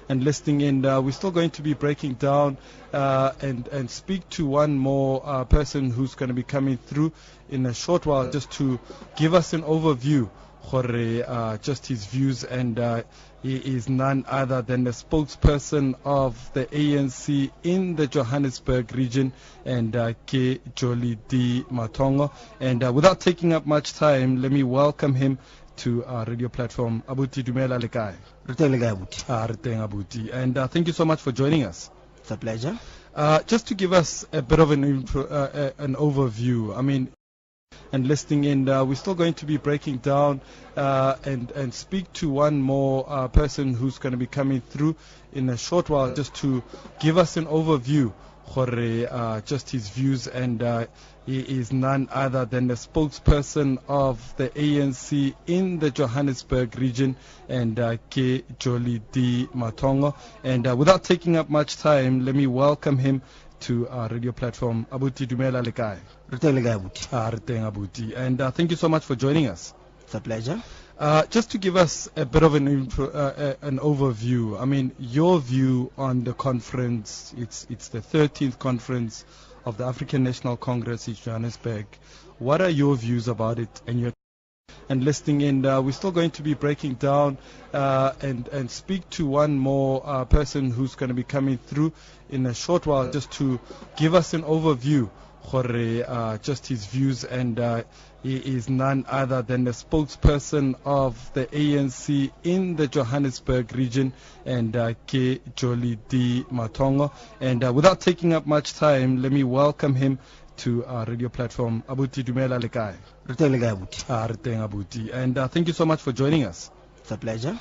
and listening in. We're still going to be breaking down and speak to one more person who's going to be coming through in a short while just to give us an overview. Just his views, and he is none other than the spokesperson of the ANC in the Johannesburg region, and Ke Jolly D Matongo. And without taking up much time, let me welcome him to our radio platform. Abuti Dumela Lekai. Abuti. And thank you so much for joining us. It's a pleasure. Just to give us a bit of an overview, I mean, and listening in, we're still going to be breaking down and speak to one more person who's going to be coming through in a short while just to give us an overview. Just his views, and he is none other than the spokesperson of the ANC in the Johannesburg region, and Ke Jolly D Matongo. And without taking up much time, let me welcome him to our radio platform. Abuti Dumela Lekai. Abuti. And thank you so much for joining us. It's a pleasure. Just to give us a bit of an overview, I mean, your view on the conference. It's the 13th conference of the African National Congress in Johannesburg. What are your views about it and listening in? We're still going to be breaking down and speak to one more person who's going to be coming through in a short while just to give us an overview. Just his views, and he is none other than the spokesperson of the ANC in the Johannesburg region, and Ke Jolly D Matongo. And without taking up much time, let me welcome him to our radio platform. Abuti Dumela Lekai. Abuti. And thank you so much for joining us. It's a pleasure.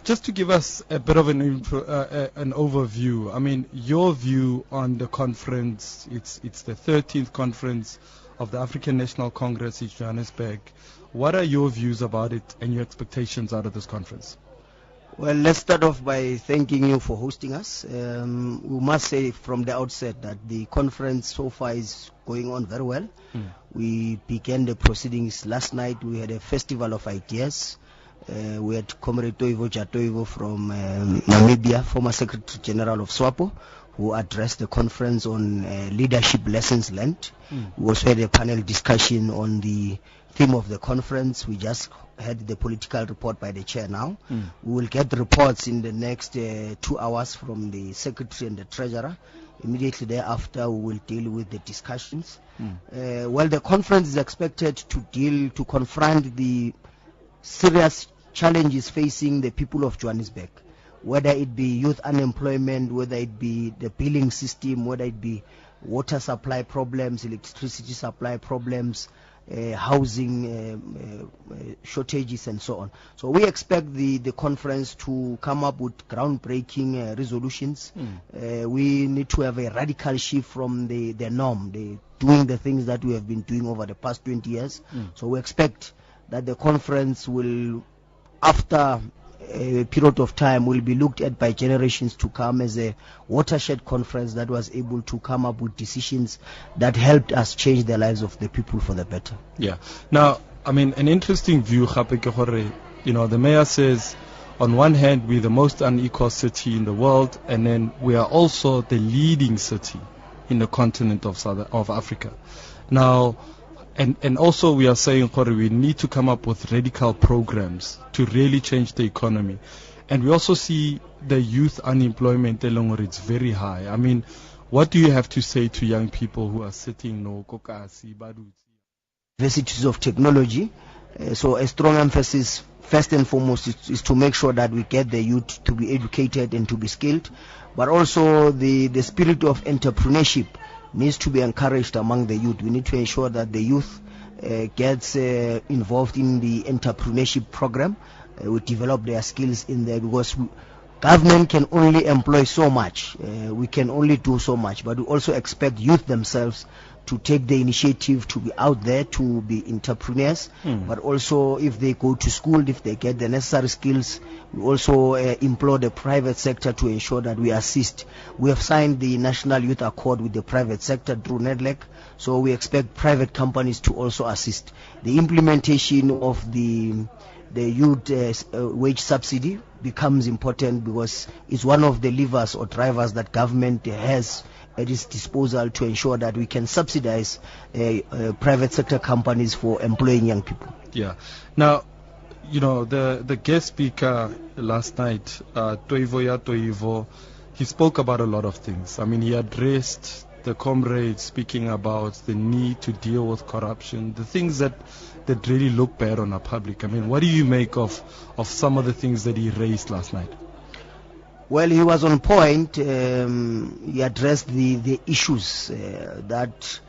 Just to give us a bit of an overview, I mean, your view on the conference. It's the 13th conference of the African National Congress in Johannesburg. What are your views about it and your expectations out of this conference? Well, let's start off by thanking you for hosting us. We must say from the outset that the conference so far is going on very well. We began the proceedings last night. We had a festival of ideas. We had Comrade Toivo Jatoivo from Namibia, former Secretary General of SWAPO, who addressed the conference on leadership lessons learned. We also had a panel discussion on the theme of the conference. We just had the political report by the chair now. We will get the reports in the next 2 hours from the Secretary and the Treasurer. Immediately thereafter, we will deal with the discussions. Well, the conference is expected to confront the serious challenges facing the people of Johannesburg, whether it be youth unemployment, whether it be the billing system, whether it be water supply problems, electricity supply problems, housing shortages, and so on. So we expect the conference to come up with groundbreaking resolutions. We need to have a radical shift from the norm, doing the things that we have been doing over the past 20 years. So we expect that the conference will, after a period of time, will be looked at by generations to come as a watershed conference that was able to come up with decisions that helped us change the lives of the people for the better. Yeah. Now, I mean, an interesting view, the mayor says, on one hand, we're the most unequal city in the world, and then we are also the leading city in the continent of Africa. Now, and also we are saying we need to come up with radical programs to really change the economy. And we also see the youth unemployment it's very high. I mean, what do you have to say to young people who are sitting universities of technology? So a strong emphasis first and foremost is to make sure that we get the youth to be educated and to be skilled, but also the spirit of entrepreneurship needs to be encouraged among the youth. We need to ensure that the youth gets involved in the entrepreneurship program. We develop their skills in there, because government can only employ so much. We can only do so much, but we also expect youth themselves to take the initiative to be out there, to be entrepreneurs, but also if they go to school, if they get the necessary skills, we also implore the private sector to ensure that we assist. We have signed the National Youth Accord with the private sector through NEDLEC, so we expect private companies to also assist. The implementation of the the youth wage subsidy becomes important, because it's one of the levers or drivers that government has at its disposal to ensure that we can subsidize private sector companies for employing young people. Yeah. Now, you know, the guest speaker last night, Toivo, he spoke about a lot of things. I mean, he addressed the comrades, speaking about the need to deal with corruption, the things that really look bad on our public. I mean, what do you make of some of the things that he raised last night? Well, he was on point. He addressed the issues that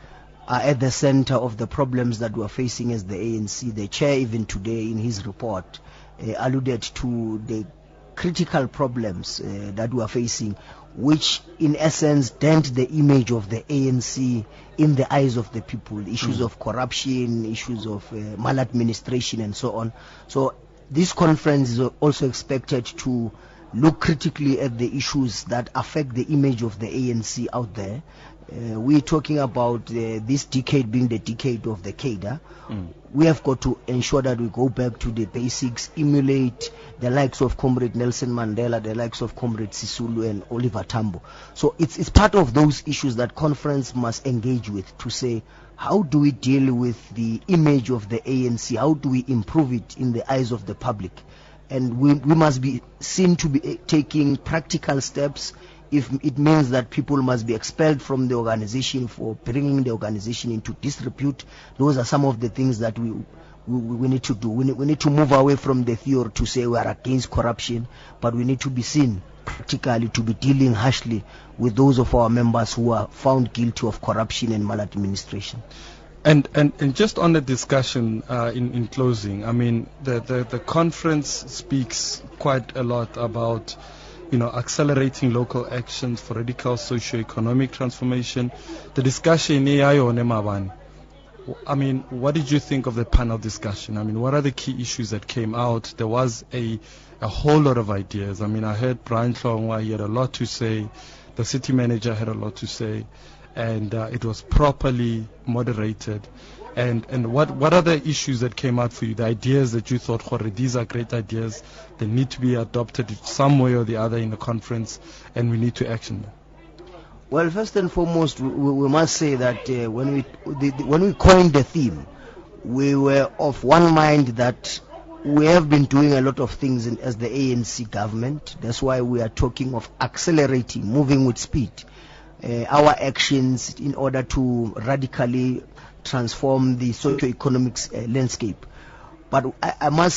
are at the center of the problems that we're facing as the ANC. The chair, even today in his report, alluded to the critical problems that we are facing, which in essence dent the image of the ANC in the eyes of the people. Issues of corruption, issues of maladministration and so on. So this conference is also expected to look critically at the issues that affect the image of the ANC out there. We're talking about this decade being the decade of the cadre. We have got to ensure that we go back to the basics, emulate the likes of Comrade Nelson Mandela, the likes of Comrade Sisulu and Oliver Tambo. So it's part of those issues that conference must engage with, to say, how do we deal with the image of the ANC? How do we improve it in the eyes of the public? And we must be seen to be taking practical steps. If it means that people must be expelled from the organization for bringing the organization into disrepute, those are some of the things that we need to do. We need to move away from the theory to say we are against corruption, but we need to be seen practically to be dealing harshly with those of our members who are found guilty of corruption and maladministration. And just on the discussion, in closing, I mean, the conference speaks quite a lot about, you know, accelerating local actions for radical socio-economic transformation. The discussion, I mean, what did you think of the panel discussion? I mean, what are the key issues that came out? There was a whole lot of ideas. I mean, I heard Brian Tlongwa, he had a lot to say. The city manager had a lot to say. And it was properly moderated. And what are the issues that came out for you? The ideas that you thought, these are great ideas. They need to be adopted some way or the other in the conference, and we need to action them. Well, first and foremost, we must say that when we coined the theme, we were of one mind that we have been doing a lot of things as the ANC government. That's why we are talking of accelerating, moving with speed, our actions in order to radically transform the socio-economic landscape. But I must